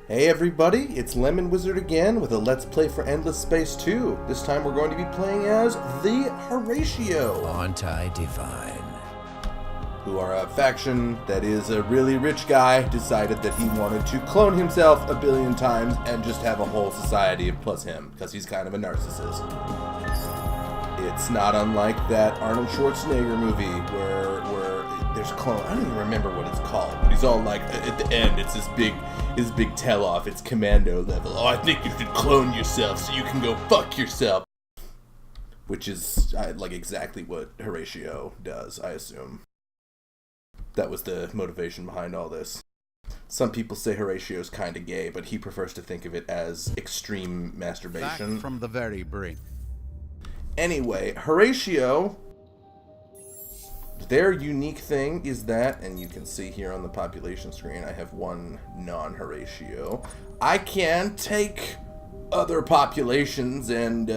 Hey everybody, it's Lemon Wizard again with a Let's Play for Endless Space 2. This time we're going to be playing as the Horatio, Anti-Divine, who are a faction that is a really rich guy, decided that he wanted to clone himself a billion times and just have a whole society plus him, because he's kind of a narcissist. It's not unlike that Arnold Schwarzenegger movie where there's clone. I don't even remember what it's called, but he's all like, at the end, it's his big tell-off. It's commando level. Oh, I think you should clone yourself so you can go fuck yourself. Which is like exactly what Horatio does, I assume. That was the motivation behind all this. Some people say Horatio's kind of gay, but he prefers to think of it as extreme masturbation. back from the very brink. Anyway, Horatio, their unique thing is that, and you can see here on the population screen, I have one non-Horatio. I can take other populations and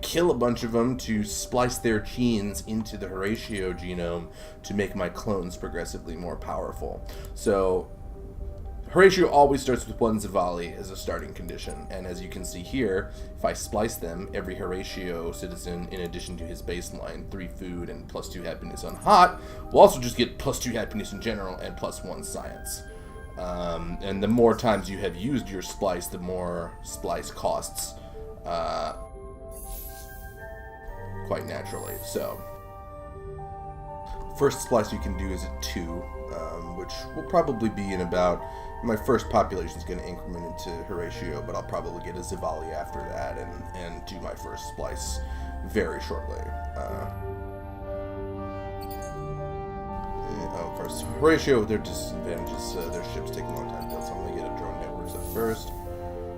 kill a bunch of them to splice their genes into the Horatio genome to make my clones progressively more powerful. So Horatio always starts with one Zavali as a starting condition, and as you can see here, if I splice them, every Horatio citizen, in addition to his baseline, 3 food and +2 happiness on hot, will also just get +2 happiness in general and +1 science. And the more times you have used your splice, the more splice costs, quite naturally. So, first splice you can do is at 2, which will probably be in about... My first population is going to increment into Horatio, but I'll probably get a Zavali after that and do my first splice very shortly. Of course, Horatio, their disadvantages, their ships take a long time to build, so I'm going to get a drone networks at first.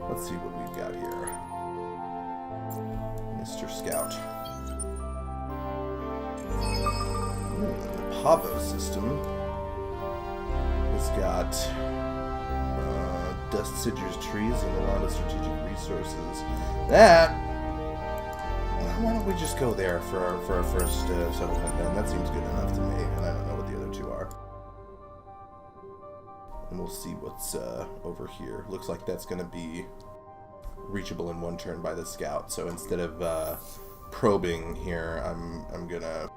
Let's see what we've got here. Mr. Scout. The Pavo system has got... Dust Sidger's trees and a lot of strategic resources. That... Why don't we just go there for our first settlement then? That seems good enough to me, and I don't know what the other 2 are. And we'll see what's over here. Looks like that's going to be reachable in 1 turn by the scout. So instead of probing here, I'm going to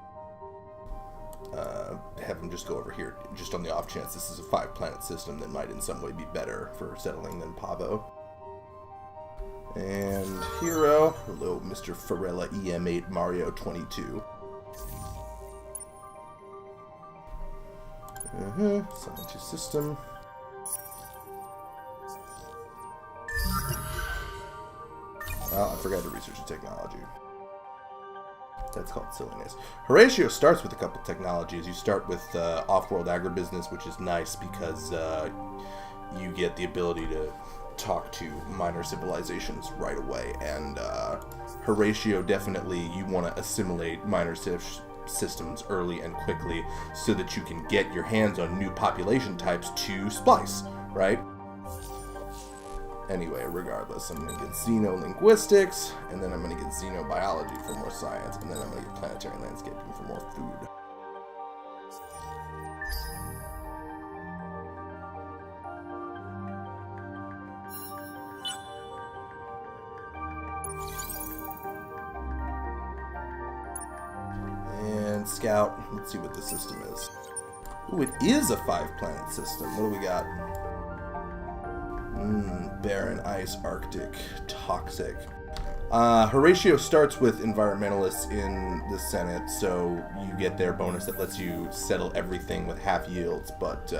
have him just go over here, just on the off chance this is a 5-planet system that might in some way be better for settling than Pavo. And Hero, hello Mr. Farella EM8 Mario 22. Assign to system. Oh, I forgot to research the technology. That's called silliness. Horatio starts with a couple technologies. You start with off-world agribusiness, which is nice because you get the ability to talk to minor civilizations right away. And Horatio, definitely, you want to assimilate minor systems early and quickly so that you can get your hands on new population types to splice, right? Anyway, regardless, I'm going to get xenolinguistics, and then I'm going to get xenobiology for more science, and then I'm going to get planetary landscaping for more food. And Scout, let's see what the system is. Ooh, it is a 5-planet system. What do we got? Barren, ice, Arctic, toxic. Horatio starts with environmentalists in the Senate, so you get their bonus that lets you settle everything with half yields, but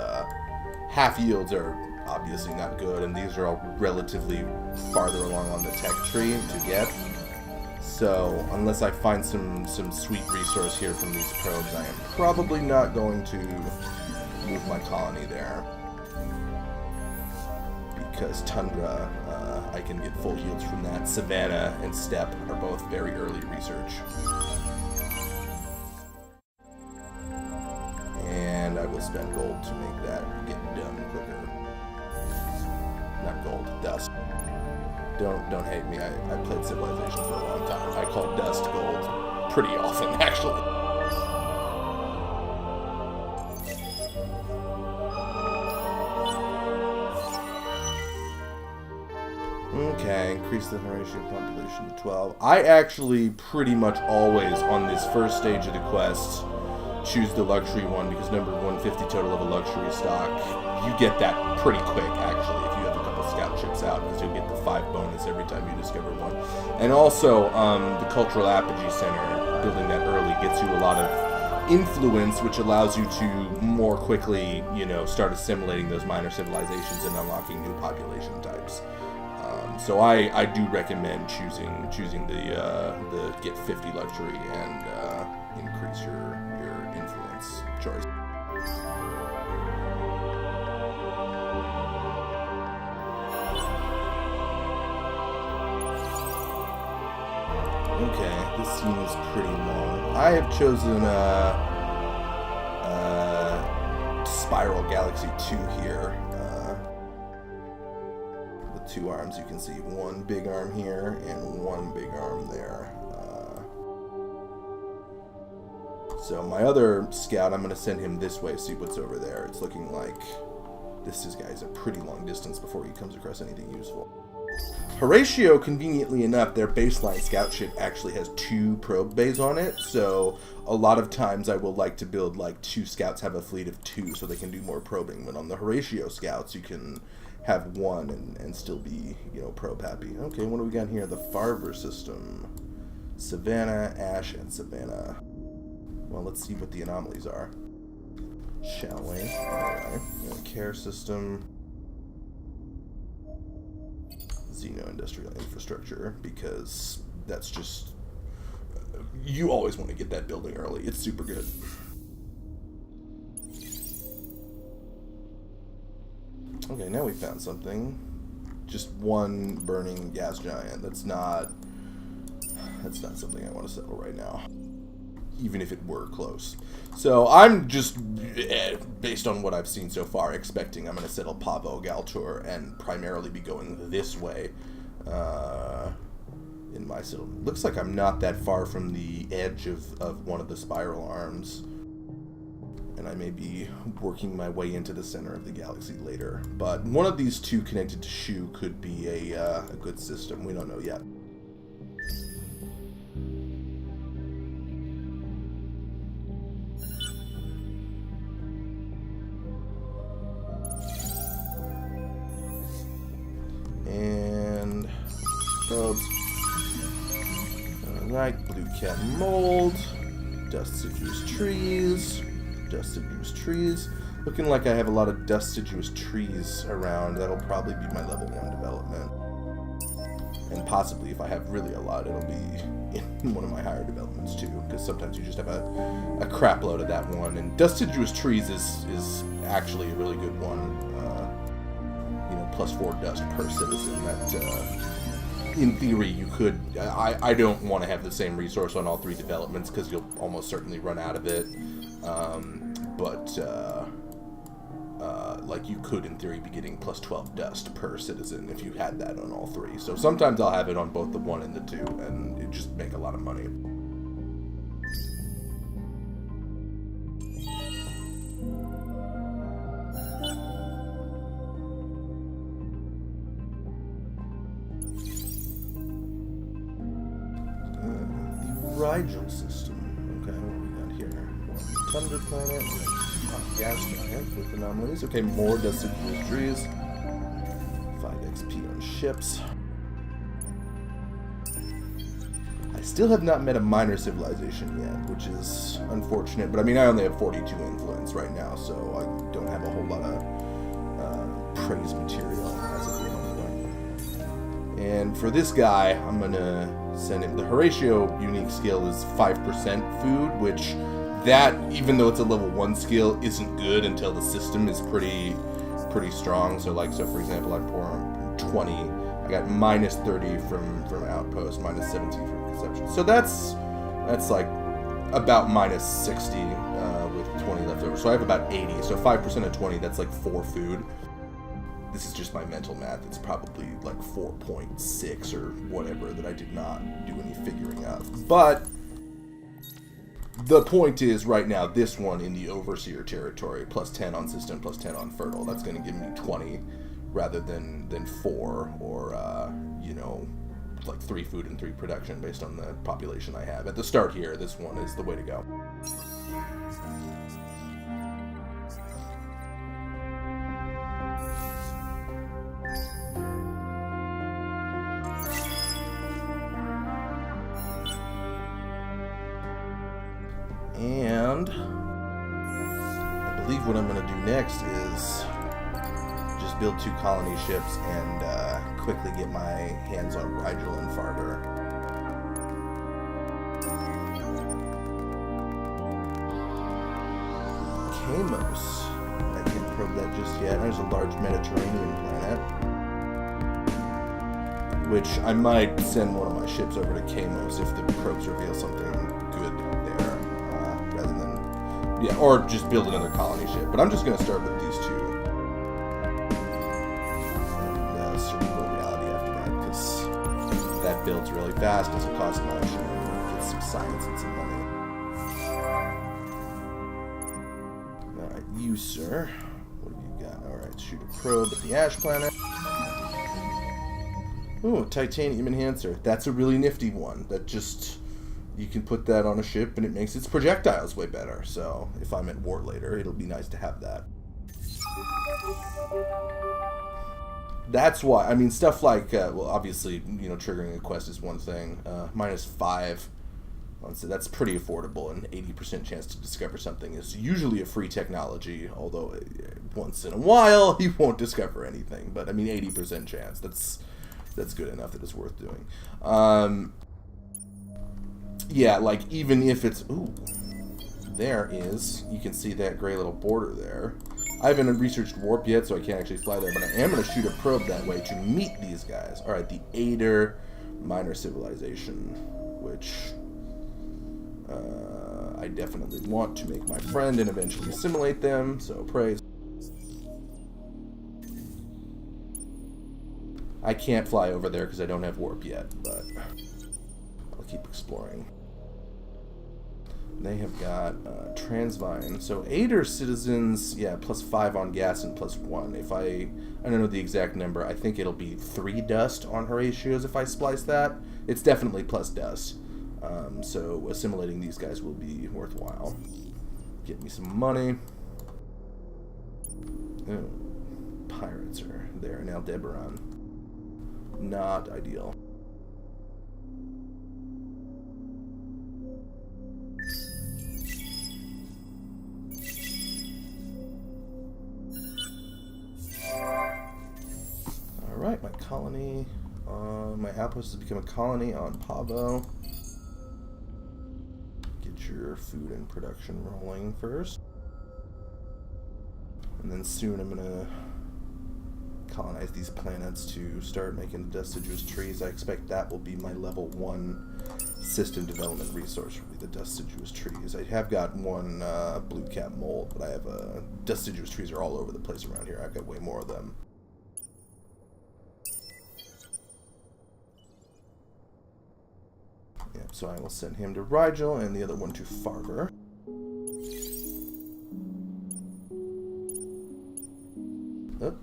half yields are obviously not good, and these are all relatively farther along on the tech tree to get. So, unless I find some sweet resource here from these probes, I am probably not going to move my colony there. Because Tundra, I can get full yields from that. Savannah and Steppe are both very early research. And I will spend gold to make that get done quicker. Not gold, dust. Don't hate me, I played Civilization for a long time. I call dust gold pretty often, actually. Okay, increase the Horatio population to 12. I actually pretty much always, on this first stage of the quest, choose the luxury one, because number 150 total of a luxury stock, you get that pretty quick, actually, if you have a couple scout ships out, because you'll get the 5 bonus every time you discover one. And also, the Cultural Apogee Center, building that early, gets you a lot of influence, which allows you to more quickly, you know, start assimilating those minor civilizations and unlocking new population types. So I do recommend choosing the get 50 luxury and increase your influence choice. Okay, this seems pretty long. I have chosen Spiral Galaxy 2 here. 2 arms, you can see one big arm here and one big arm there. So my other scout, I'm going to send him this way, see what's over there. It's looking like this guy's a pretty long distance before he comes across anything useful. Horatio, conveniently enough, their baseline scout ship actually has 2 probe bays on it, so a lot of times I will like to build like 2 scouts have a fleet of 2 so they can do more probing. But on the Horatio scouts, you can have 1 and still be, you know, probe happy. Okay, what do we got here? The Farver system. Savannah, Ash, and Savannah. Well, let's see what the anomalies are, shall we? Alright, care system. Xeno-industrial infrastructure, because that's just... you always want to get that building early. It's super good. Okay, now we found something. Just 1 burning gas giant. That's not something I want to settle right now, even if it were close. So I'm just, based on what I've seen so far, expecting I'm going to settle Pavo Galtor and primarily be going this way in my settlement. Looks like I'm not that far from the edge of one of the spiral arms. And I may be working my way into the center of the galaxy later. But one of these 2 connected to Shu could be a good system. We don't know yet. And probes. Alright, blue cat mold. Dust-deciduous trees. Dust-deciduous trees. Looking like I have a lot of dust-deciduous trees around. That'll probably be my level 1 development. And possibly, if I have really a lot, it'll be in one of my higher developments too, because sometimes you just have a crap load of that one. And dust-deciduous trees is actually a really good one. You know, +4 dust per citizen. That, in theory, you could... I don't want to have the same resource on all 3 developments, because you'll almost certainly run out of it. Like, you could, in theory, be getting +12 dust per citizen if you had that on all 3. So sometimes I'll have it on both the 1 and the 2, and it just make a lot of money. The Rigel system. Okay, what do we got here? Thunder planet. Gas giant with anomalies. Okay, more dust-deciduous trees. 5 XP on ships. I still have not met a minor civilization yet, which is unfortunate. But I mean, I only have 42 influence right now, so I don't have a whole lot of praise material as of yet anyway. And for this guy, I'm gonna send him the Horatio unique skill is 5% food, which that, even though it's a level 1 skill, isn't good until the system is pretty strong. So for example, I pour 20. I got -30 from Outpost, -17 from Conception. So that's like about -60 with 20 left over. So I have about 80. So 5% of 20, that's like 4 food. This is just my mental math. It's probably like 4.6 or whatever that I did not do any figuring out. But the point is, right now, this one in the Overseer territory, +10 on system, +10 on fertile, that's going to give me 20 rather than 4 or, you know, like 3 food and 3 production based on the population I have. At the start here, this one is the way to go. And I believe what I'm going to do next is just build 2 colony ships and quickly get my hands on Rigel and Farber. Kamos. I can't probe that just yet. There's a large Mediterranean planet, which I might send one of my ships over to Kamos if the probes reveal something good there, rather than, yeah, or just build another colony ship. But I'm just going to start with these 2. Cerebral reality after that, because that builds really fast, doesn't cost much, and gets some science and some money. Alright, you, sir. What have you got? Alright, shoot a probe at the Ash planet. Ooh, titanium enhancer. That's a really nifty one. That just, you can put that on a ship and it makes its projectiles way better. So if I'm at war later, it'll be nice to have that. That's why, I mean, stuff like, well, obviously, you know, triggering a quest is one thing. -5, that's pretty affordable, and 80% chance to discover something is usually a free technology, although once in a while you won't discover anything. But, I mean, 80% chance, that's good enough that it's worth doing. Yeah, like, even if it's, ooh, there is, you can see that gray little border there. I haven't researched warp yet, so I can't actually fly there, but I am going to shoot a probe that way to meet these guys. Alright, the Ader Minor Civilization, which I definitely want to make my friend and eventually assimilate them, so praise. I can't fly over there because I don't have warp yet, but I'll keep exploring. They have got Transvine. So Ader citizens, yeah, +5 on gas and +1. If I don't know the exact number, I think it'll be 3 dust on Horatios if I splice that. It's definitely plus dust. So assimilating these guys will be worthwhile. Get me some money. Oh, pirates are there in Aldebaran. Not ideal. Alright, my colony, my outpost has become a colony on Pavo. Get your food and production rolling first. And then soon I'm going to colonize these planets to start making the deciduous trees. I expect that will be my level 1 system development resource, will be the deciduous trees. I have got 1 blue cap mold, but I have deciduous trees are all over the place around here. I've got way more of them. Yep, so I will send him to Rigel and the other one to Farber. Oh.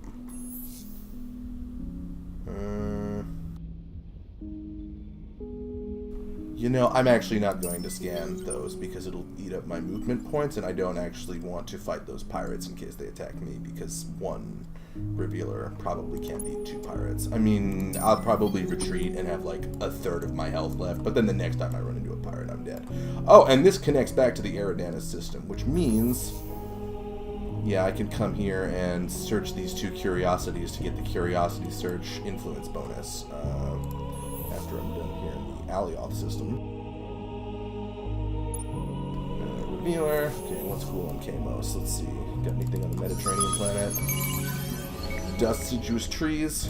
You know, I'm actually not going to scan those because it'll eat up my movement points, and I don't actually want to fight those pirates in case they attack me, because 1 revealer probably can't beat 2 pirates. I mean, I'll probably retreat and have like 1/3 of my health left, but then the next time I run into a pirate, I'm dead. Oh, and this connects back to the Eridanus system, which means, yeah, I can come here and search these 2 curiosities to get the curiosity search influence bonus after I'm done here in the Alioth system. Revealer. Okay, what's cool on Kamos? Let's see. Got anything on the Mediterranean planet? Deciduous trees.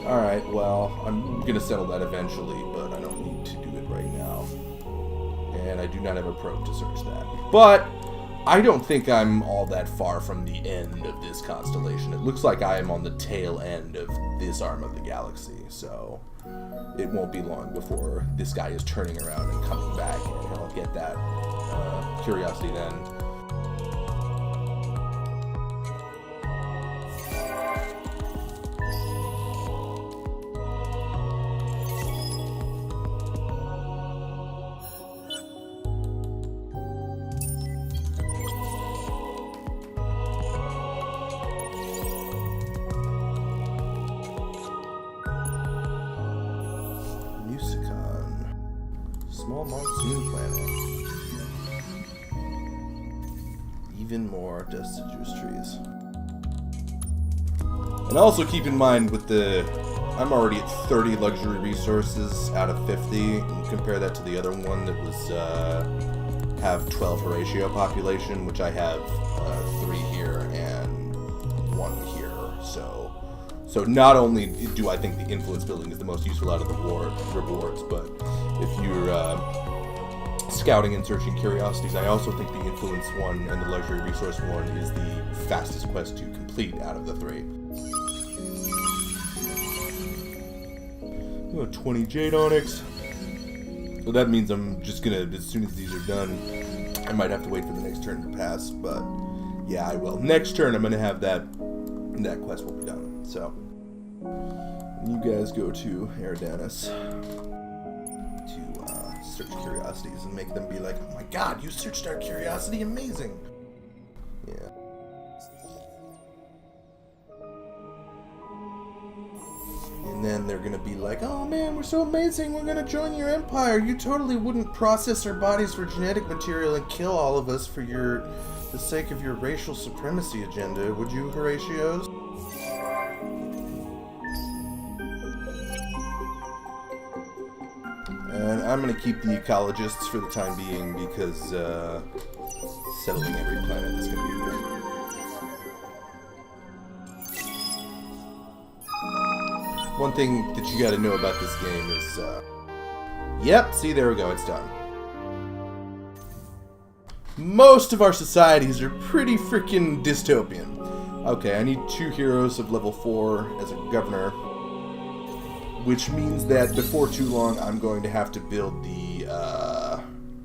Alright, well, I'm gonna settle that eventually, but I don't need to do it right now. And I do not have a probe to search that. But I don't think I'm all that far from the end of this constellation. It looks like I am on the tail end of this arm of the galaxy, so it won't be long before this guy is turning around and coming back, and he'll get that curiosity then. small monsoon planet. Even more deciduous trees. And also keep in mind with the... I'm already at 30 luxury resources out of 50. And compare that to the other one that was have 12 Horatio population, which I have 3 here and 1 here. So not only do I think the influence building is the most useful out of the rewards, but if you're scouting and searching curiosities, I also think the influence one and the luxury resource one is the fastest quest to complete out of the 3. 20 Jade Onyx. So that means I'm just gonna, as soon as these are done, I might have to wait for the next turn to pass, but yeah, I will. Next turn, I'm gonna have that quest will be done. So, you guys go to Eridanus to search curiosities and make them be like, oh my god, you searched our curiosity, amazing! Yeah. And then they're gonna be like, oh man, we're so amazing, we're gonna join your empire. You totally wouldn't process our bodies for genetic material and kill all of us for the sake of your racial supremacy agenda, would you, Horatios? And I'm gonna keep the ecologists for the time being because settling every planet is gonna be weird. One thing that you gotta know about this game is, yep, see, there we go, it's done. Most of our societies are pretty freaking dystopian. Okay, I need 2 heroes of level 4 as a governor, which means that before too long, I'm going to have to build the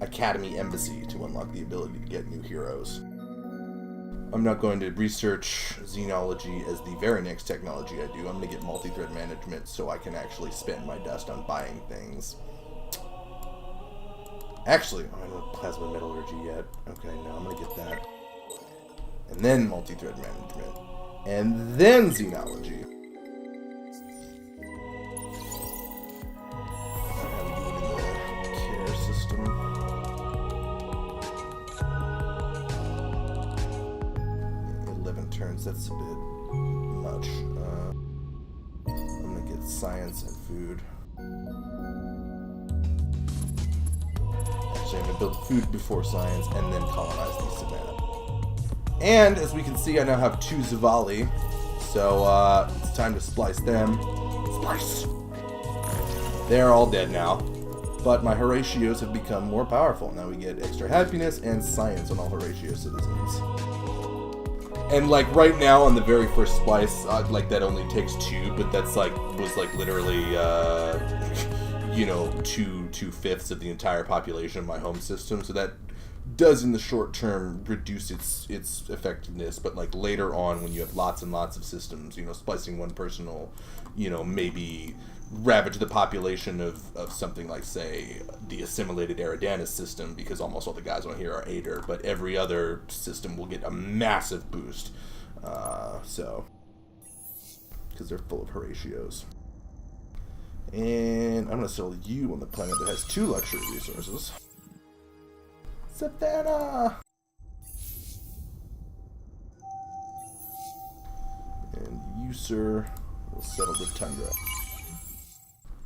Academy Embassy to unlock the ability to get new heroes. I'm not going to research xenology as the very next technology I do. I'm going to get multi-thread management so I can actually spend my dust on buying things. Actually, I don't have plasma metallurgy yet. Okay, no, I'm going to get that. And then multi-thread management. And then xenology. That's a bit much. I'm gonna get science and food. Actually, I'm gonna build food before science and then colonize the savannah. And as we can see, I now have 2 Zavali, so it's time to splice them. Splice! They're all dead now, but my Horatios have become more powerful. Now we get extra happiness and science on all Horatio citizens. And like right now on the very first splice, like that only takes 2, but that's like was like literally, you know, 2/5 of the entire population of my home system. So that does in the short term reduce its effectiveness, but like later on when you have lots and lots of systems, you know, splicing one person will, you know, maybe ravage the population of something like, say, the assimilated Eridanus system, because almost all the guys on here are Ader, but every other system will get a massive boost. So, because they're full of Horatios. And I'm going to settle you on the planet that has 2 luxury resources. Savannah! And you, sir, will settle the tundra.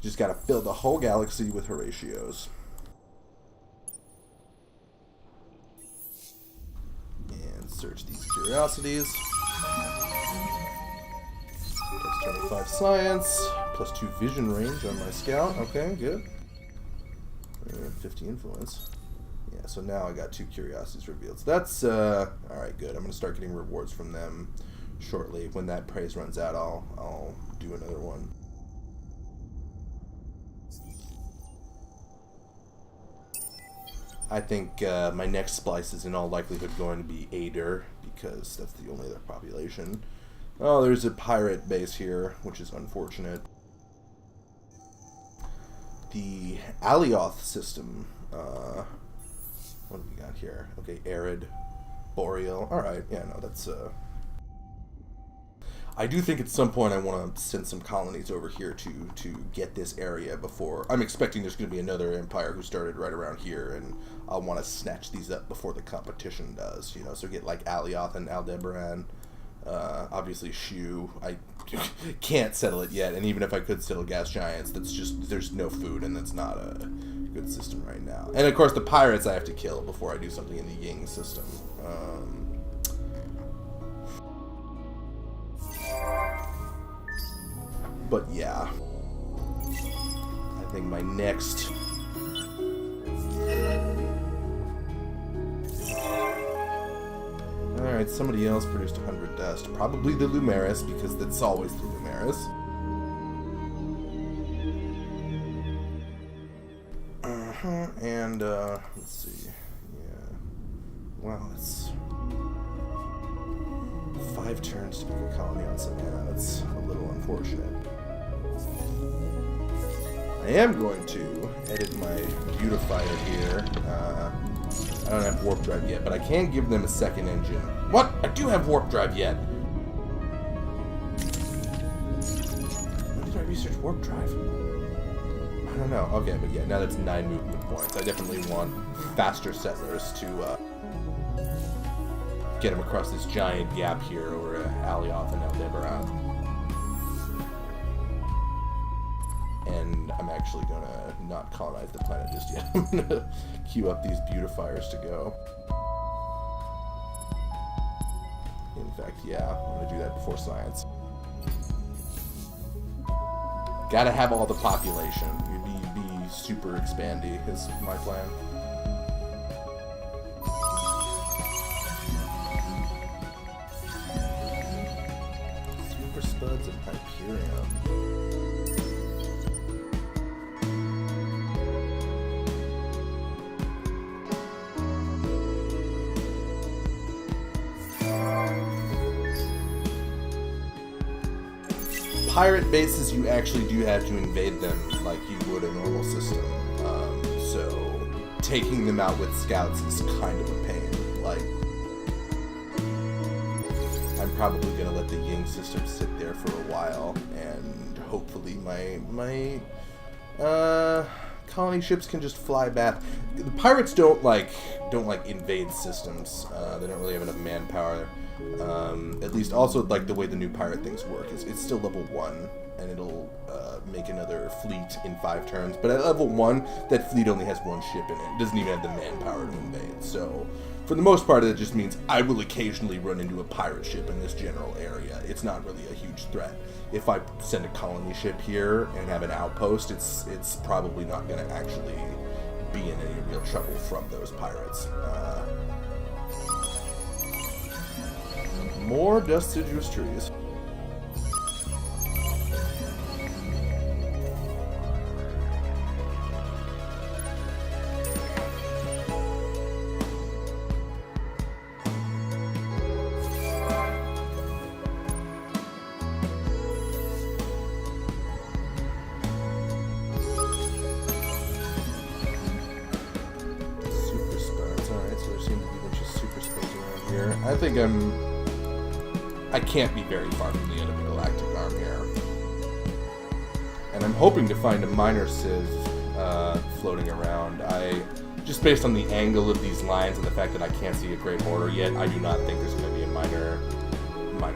Just gotta fill the whole galaxy with Horatios. And search these curiosities. Plus 25 science. Plus 2 vision range on my scout. Okay, good. And 50 influence. Yeah, so now I got 2 curiosities revealed. So that's, alright, good. I'm gonna start getting rewards from them shortly. When that praise runs out, I'll do another one. I think my next splice is in all likelihood going to be Ader, because that's the only other population. Oh, there's a pirate base here, which is unfortunate. The Alioth system. What do we got here? Okay, Arid, Boreal. Alright, yeah, no, that's... I do think at some point I want to send some colonies over here to get this area before. I'm expecting there's going to be another empire who started right around here, and I'll want to snatch these up before the competition does, you know, so get like Alioth and Aldebaran. Obviously Shu, I can't settle it yet, and even if I could settle Gas Giants, that's just, there's no food, and that's not a good system right now. And of course the pirates I have to kill before I do something in the Ying system. But yeah, I think my next... Alright, somebody else produced 100 dust. Probably the Lumeris, because that's always the Lumeris. And, let's see. Yeah. Wow, that's 5 turns to make a colony on Savannah. That's a little unfortunate. I am going to edit my beautifier here. I don't have warp drive yet, but I can give them a second engine. What? I do have warp drive yet. When did I research warp drive? I don't know. Okay, but yeah, now that's 9 movement points. I definitely want faster settlers to get them across this giant gap here over Alioth and Aldebaran. And I'm actually gonna not colonize the planet just yet. I'm gonna queue up these beautifiers to go. In fact, yeah, I'm gonna do that before science. Gotta have all the population. Be super expandy is my plan. Super Spuds and Hyperion. Pirate bases, you actually do have to invade them like you would a normal system. So taking them out with scouts is kind of a pain. Like, I'm probably gonna let the Ying system sit there for a while, and hopefully my colony ships can just fly back. The pirates don't like invade systems. They don't really have enough manpower. At least also like the way the new pirate things work is it's still level 1 and it'll make another fleet in 5 turns, but at level 1 that fleet only has 1 ship in it. It doesn't even have the manpower to invade. So for the most part that just means I will occasionally run into a pirate ship in this general area. It's not really a huge threat. If I send a colony ship here and have an outpost, it's probably not going to actually be in any real trouble from those pirates. More deciduous trees. Super spells. Alright, so there seem to be a bunch of super spells around here. I think I can't be very far from the end of the Galactic Arm here. And I'm hoping to find a minor civ floating around. Just based on the angle of these lines and the fact that I can't see a Great Order yet, I do not think there's going to be a minor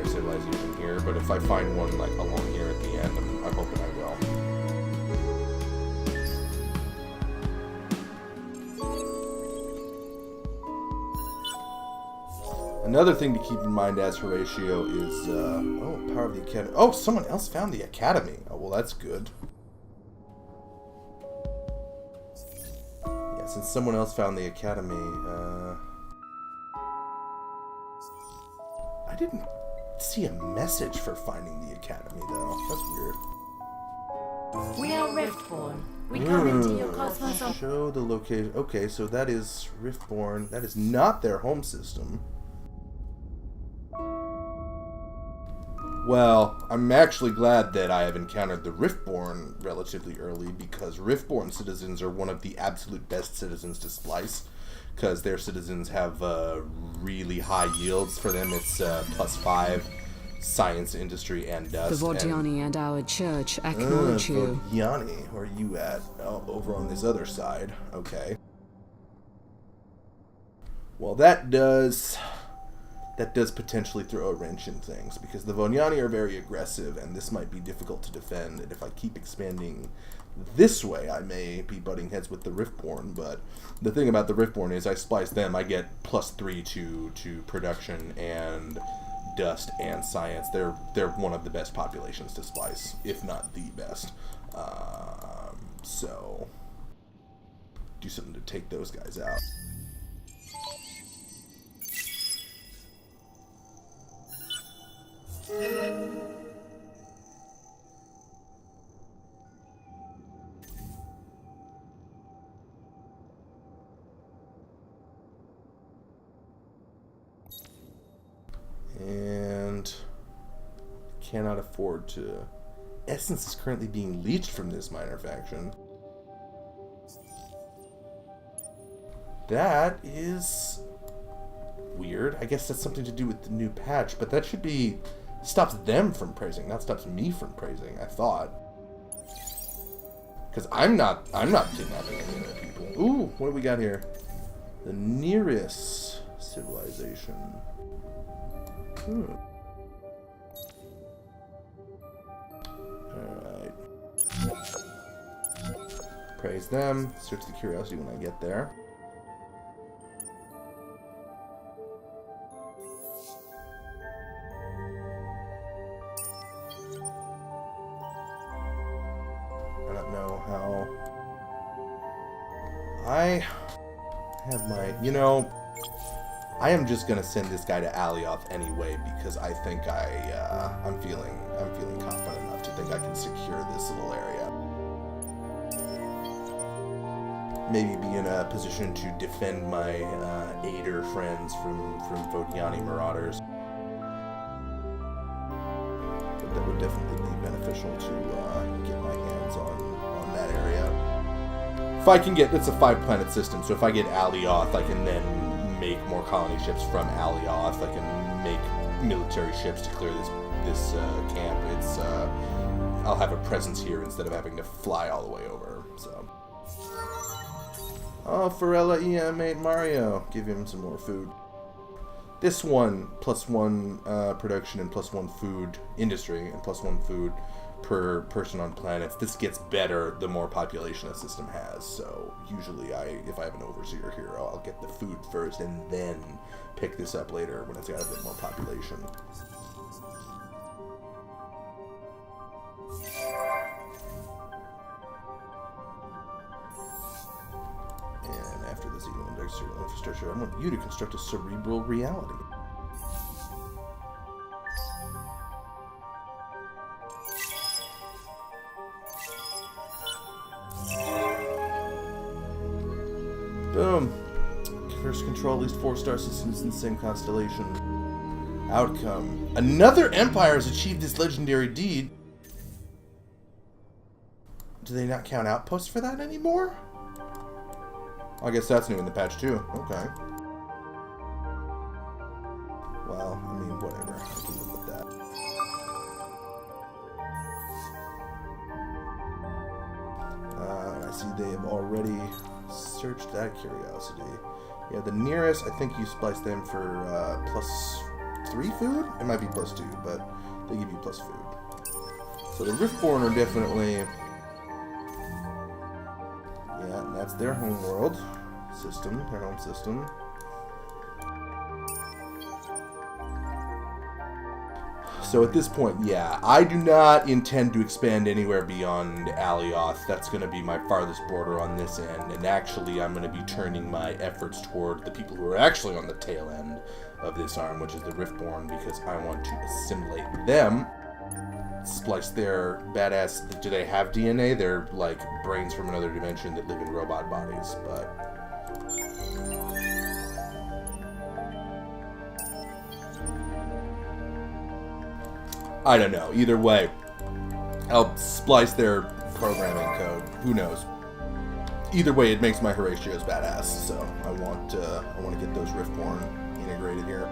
civilization here. But if I find one like along here at the end, I'm hoping I will. Another thing to keep in mind as Horatio is, Power of the Academy. Oh, someone else found the Academy. Oh, well, that's good. Yeah, since someone else found the Academy, I didn't see a message for finding the Academy, though. That's weird. We are Riftborn. We come into your cosmos on... Show the location. Okay, so that is Riftborn. That is not their home system. Well, I'm actually glad that I have encountered the Riftborn relatively early, because Riftborn citizens are one of the absolute best citizens to splice, because their citizens have really high yields. For them, it's +5 science industry and The dust. Vodiani and our church acknowledge you. Vodiani, where are you at? Oh, over on this other side. Okay. Well, that does potentially throw a wrench in things, because the Vodiani are very aggressive, and this might be difficult to defend. And if I keep expanding this way, I may be butting heads with the Riftborn. But the thing about the Riftborn is I splice them, I get +3 to production and dust and science. They're one of the best populations to splice, if not the best. So do something to take those guys out. And cannot afford to. Essence is currently being leached from this minor faction. That is weird. I guess that's something to do with the new patch, but that should be stops them from praising, not stops me from praising, I thought. Because I'm not kidnapping any other people. Ooh, what do we got here? The nearest civilization. Alright. Praise them. Search the curiosity when I get there. I don't know how. I have my, I am just gonna send this guy to Alioth anyway, because I think I'm feeling confident enough to think I can secure this little area. Maybe be in a position to defend my Aider friends from Vodiani marauders. But that would definitely be beneficial to get my hands on that area. If I can get, it's a 5-planet system, so if I get Alioth, I can then make more colony ships from Alioth. I can make military ships to clear this camp. It's I'll have a presence here instead of having to fly all the way over. So, oh, Farella EM8 Mario, give him some more food. This one +1 production and +1 food industry and +1 food per person on planets. This gets better the more population a system has. So usually if I have an overseer here, I'll get the food first and then pick this up later when it's got a bit more population. And after the Xeno industrial infrastructure, I want you to construct a cerebral reality. Boom. First control at least 4-star systems in the same constellation. Outcome. Another empire has achieved this legendary deed. Do they not count outposts for that anymore? I guess that's new in the patch too. Okay. Well, I mean, whatever. I can live with that. I see they have already searched that curiosity. Yeah, the nearest, I think you splice them for +3 food? It might be +2, but they give you + food. So the Riftborn are definitely... Yeah, and that's their home world system, their home system. So at this point, yeah, I do not intend to expand anywhere beyond Alioth. That's going to be my farthest border on this end. And actually, I'm going to be turning my efforts toward the people who are actually on the tail end of this arm, which is the Riftborn, because I want to assimilate them. Splice their badass... Do they have DNA? They're like brains from another dimension that live in robot bodies, but... I don't know. Either way, I'll splice their programming code. Who knows? Either way, it makes my Horatios badass. So I want to get those Riftborn integrated here.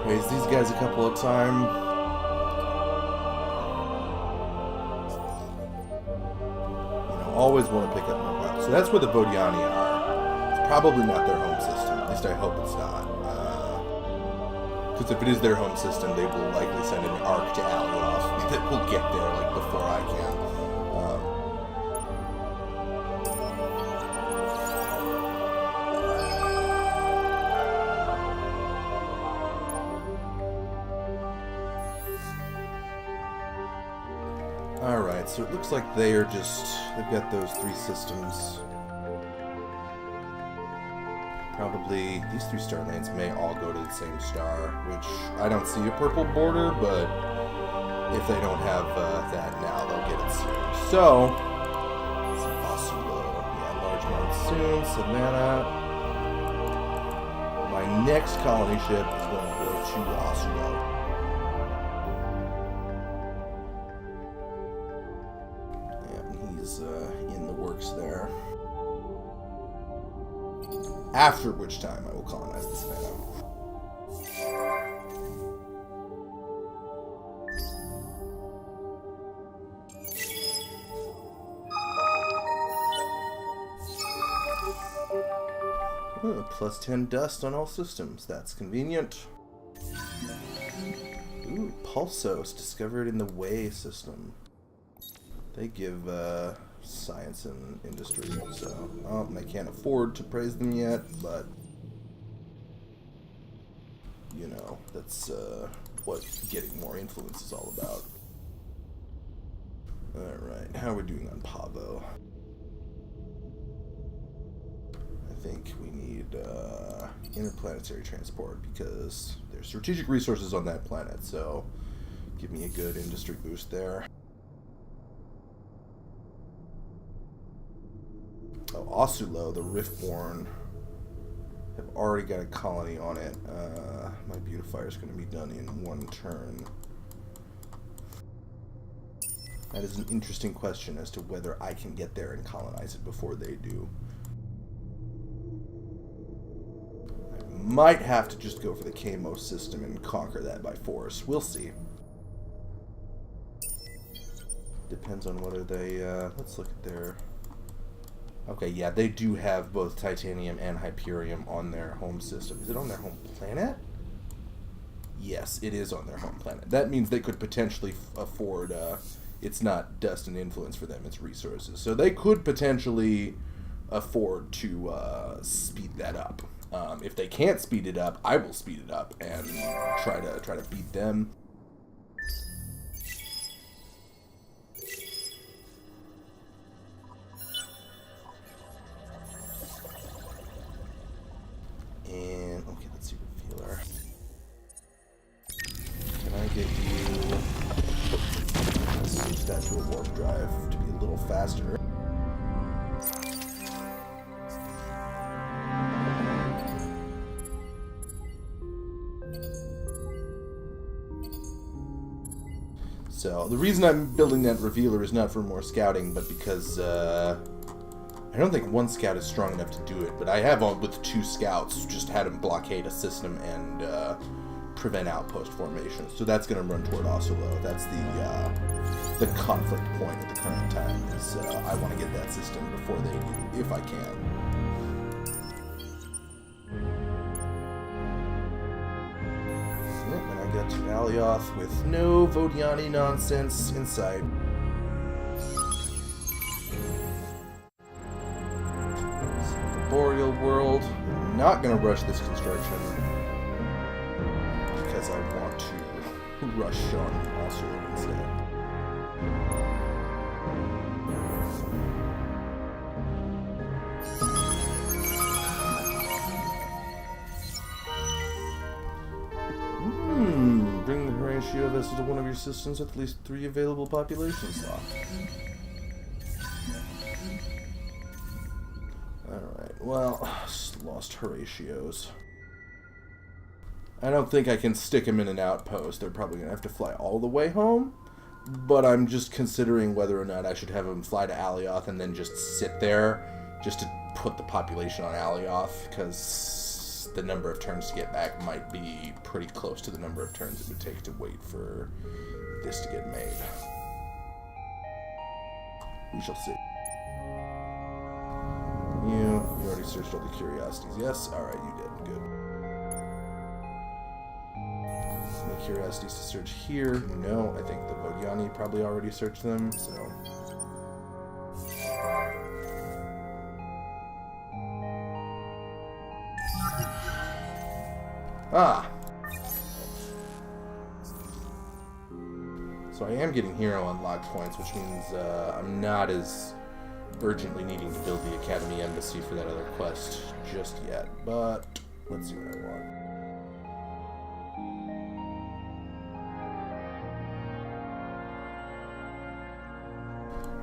Raise these guys a couple of times. Always want to pick up more pilots. So that's where the Vodiani are. It's probably not their home system. At least I hope it's not. Because if it is their home system, they will likely send an arc to Alioth that will get there like before I can. Alright, so it looks like they've got those 3 systems. Probably, these 3 star lanes may all go to the same star, which I don't see a purple border, but if they don't have that now, they'll get it soon. So, it's Oslo. Yeah, large monsoon, Savannah. My next colony ship is going to go to Oslo. In the works there. After which time I will colonize the Savannah. Ooh, plus 10 dust on all systems. That's convenient. Ooh, Pulsos discovered in the Way system. They give science and industry, so I can't afford to praise them yet, but you know, that's what getting more influence is all about. Alright, how are we doing on Pavo? I think we need interplanetary transport because there's strategic resources on that planet, so give me a good industry boost there. Oh, Osulo, the Riftborn, have already got a colony on it. My beautifier is going to be done in 1 turn. That is an interesting question as to whether I can get there and colonize it before they do. I might have to just go for the Kamo system and conquer that by force. We'll see. Depends on whether they, let's look at their... Okay, yeah, they do have both titanium and hyperium on their home system. Is it on their home planet? Yes, it is on their home planet. That means they could potentially afford, it's not dust and influence for them, it's resources. So they could potentially afford to speed that up. If they can't speed it up, I will speed it up and try to beat them. And, okay, let's see, revealer. Can I get you... Let's that to a warp drive to be a little faster. So, the reason I'm building that revealer is not for more scouting, but because, I don't think 1 scout is strong enough to do it, but I have, with 2 scouts, just had him blockade a system and prevent outpost formation. So that's going to run toward Oslo. That's the conflict point at the current time. Is I want to get that system before they do, if I can. Yep, and I got to Alioth with no Vodiani nonsense in sight. Boreal world. I'm not going to rush this construction because I want to rush on Oslo instead. Bring the Horatio vessel to one of your systems with at least 3 available population slots. Alright, well, lost Horatios. I don't think I can stick them in an outpost. They're probably going to have to fly all the way home. But I'm just considering whether or not I should have them fly to Alioth and then just sit there just to put the population on Alioth. Because the number of turns to get back might be pretty close to the number of turns it would take to wait for this to get made. We shall see. You already searched all the curiosities. Yes? Alright, you did. Good. Any curiosities to search here? No, I think the Vodiani probably already searched them, so... Ah! So I am getting hero unlock points, which means I'm not as urgently needing to build the Academy Embassy for that other quest just yet. But let's see what I want.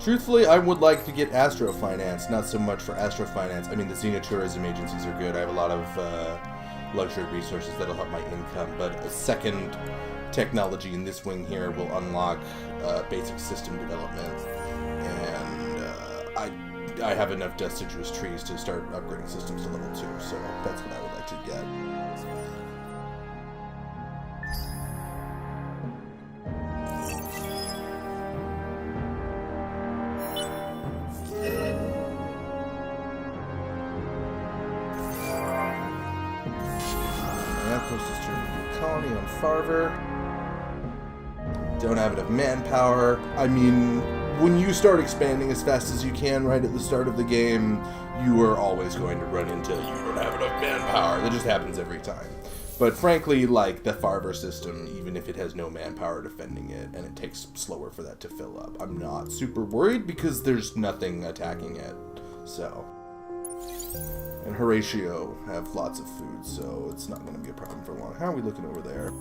Truthfully, I would like to get Astrofinance, not so much for Astrofinance. I mean, the Xenotourism agencies are good. I have a lot of luxury resources that'll help my income, but a second technology in this wing here will unlock basic system development, and I have enough deciduous trees to start upgrading systems to level 2, so that's what I would like to get. Colony on Farver. Don't have enough manpower. I mean, when you start expanding as fast as you can right at the start of the game, you are always going to run into you don't have enough manpower. That just happens every time. But frankly, like the Farver system, even if it has no manpower defending it, and it takes slower for that to fill up, I'm not super worried because there's nothing attacking it. So... And Horatio have lots of food, so it's not going to be a problem for long. How are we looking over there?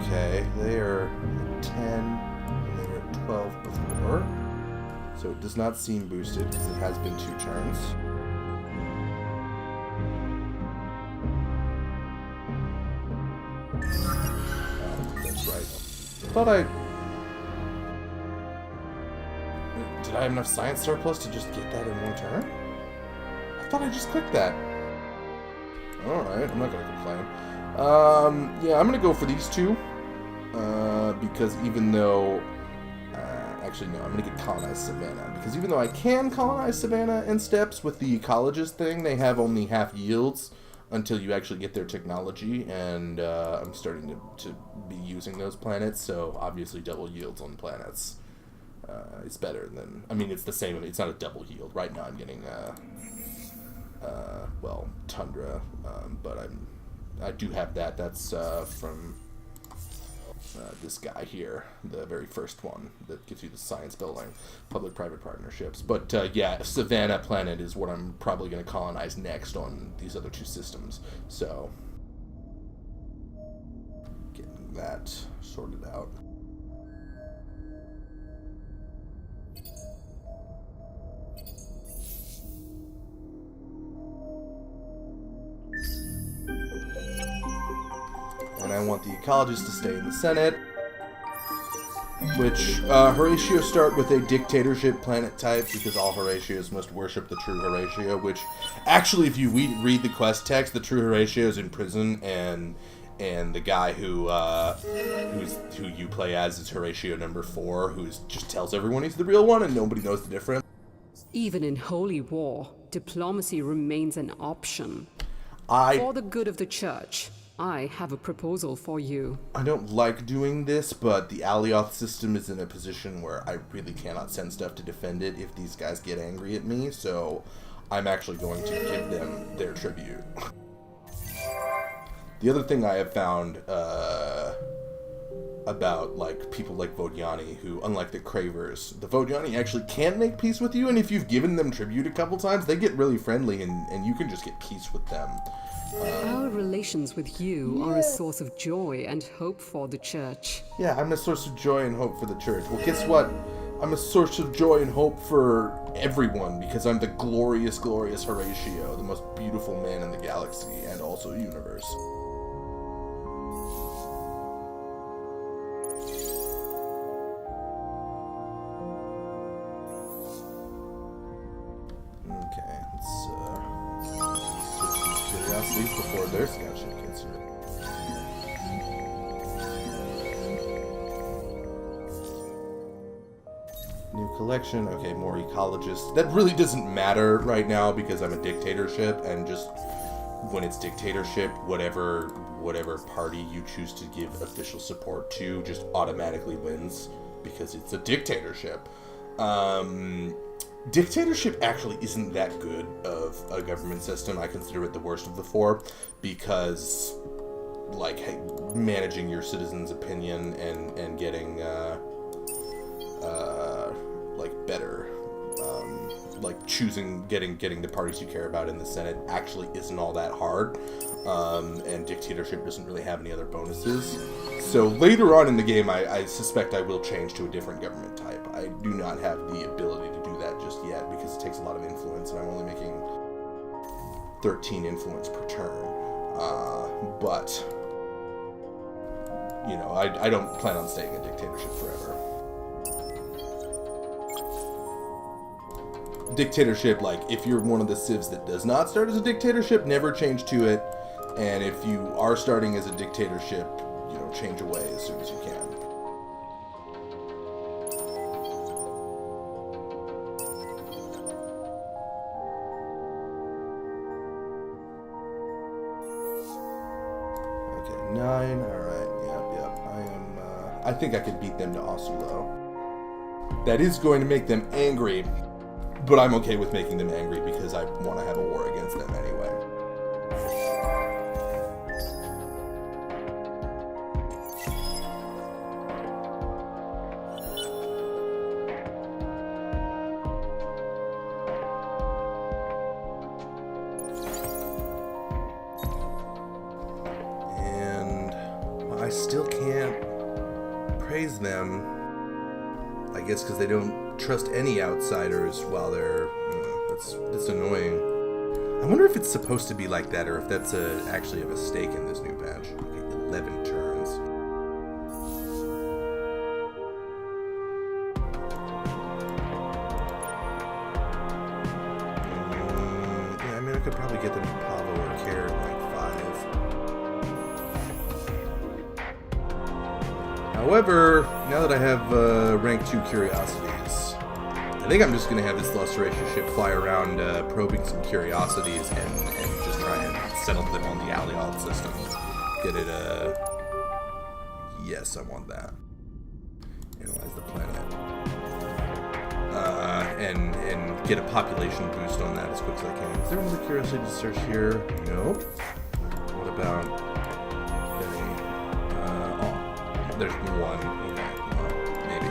Okay, they are at 10, and they were at 12 before. So it does not seem boosted, because it has been 2 turns. Oh, that's right. I thought Did I have enough science surplus to just get that in 1 turn? I thought I just clicked that. Alright, I'm not going to complain. Yeah, I'm going to go for these 2. Because even though... actually, no, I'm going to get Colonize Savannah. Because even though I can colonize Savannah in steps with the ecologist thing, they have only half yields until you actually get their technology. And I'm starting to be using those planets, so obviously double yields on planets. It's better than... I mean, it's the same... It's not a double yield. Right now I'm getting, well, Tundra, but I do have that. That's from this guy here, the very first one that gives you the science building, public-private partnerships. But, yeah, Savannah planet is what I'm probably going to colonize next on these other 2 systems. So, getting that sorted out. And I want the ecologist to stay in the Senate, which Horatio start with a dictatorship planet type because all Horatios must worship the true Horatio, which actually if you read the quest text, the true Horatio is in prison, and the guy who you play as is Horatio number 4, who just tells everyone he's the real one and nobody knows the difference. Even in holy war, diplomacy remains an option. For the good of the church, I have a proposal for you. I don't like doing this, but the Alioth system is in a position where I really cannot send stuff to defend it if these guys get angry at me, so I'm actually going to give them their tribute. The other thing I have found about like people like Vodiani, who, unlike the Cravers, the Vodiani actually can make peace with you, and if you've given them tribute a couple times, they get really friendly, and you can just get peace with them. Our relations with you are a source of joy and hope for the church. Yeah, I'm a source of joy and hope for the church. Well, guess what? I'm a source of joy and hope for everyone, because I'm the glorious, glorious Horatio, the most beautiful man in the galaxy and also universe. curiosities before their scout ship gets here. New collection. Okay, more ecologists. That really doesn't matter right now because I'm a dictatorship, and just when it's dictatorship, whatever party you choose to give official support to just automatically wins because it's a dictatorship. Dictatorship actually isn't that good of a government system. I consider it the worst of the four because, like, managing your citizens' opinion and getting like better, like getting the parties you care about in the Senate actually isn't all that hard. And dictatorship doesn't really have any other bonuses. So later on in the game, I suspect I will change to a different government type. I do not have the ability to do that just yet because it takes a lot of influence, and I'm only making 13 influence per turn. But, you know, I don't plan on staying in dictatorship forever. Dictatorship, like, if you're one of the civs that does not start as a dictatorship, never change to it. And if you are starting as a dictatorship, you know, change away as soon as you can. Okay, 9. Alright, yep. I think I can beat them to Asulo. That is going to make them angry, but I'm okay with making them angry because I want to have a war against them anyway. I still can't praise them, I guess because they don't trust any outsiders while they're, that's annoying. I wonder if it's supposed to be like that or if that's actually a mistake in this new patch. Okay, 11 turns. Yeah, I mean I could probably get them to Pavo or Care in like 5. However, now that I have rank 2 curiosities, I think I'm just going to have this Horatio ship fly around probing some curiosities and just try and settle them on the Aliot system. Get it, yes, I want that. Analyze the planet. And get a population boost on that as quick as I can. Is there another curiosity to search here? Nope. What about... there's one. Okay, well, maybe.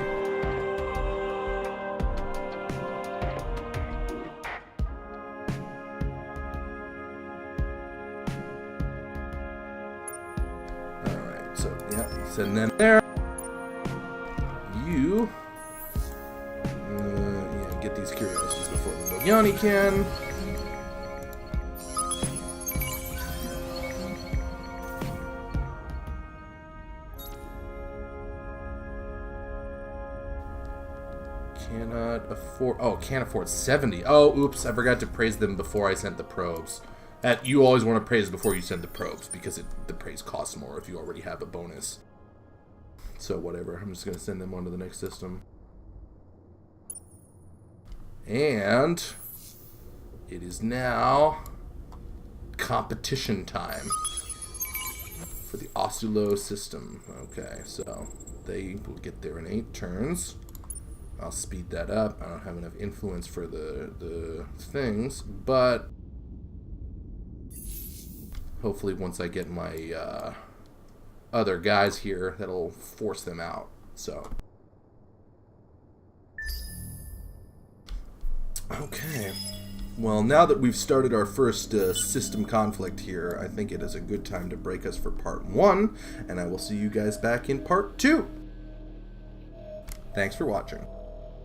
Alright, so, yeah, send them there. You, get these curiosities before the Bogiani can. Cannot afford... Oh, can't afford 70. Oh, oops, I forgot to praise them before I sent the probes. You always want to praise before you send the probes, because the praise costs more if you already have a bonus. So, whatever. I'm just going to send them on to the next system. And... it is now... competition time. For the Asulo system. Okay, so... they will get there in 8 turns. I'll speed that up. I don't have enough influence for the things, but hopefully once I get my other guys here, that'll force them out. So, okay. Well, now that we've started our first system conflict here, I think it is a good time to break us for part 1, and I will see you guys back in part 2. Thanks for watching.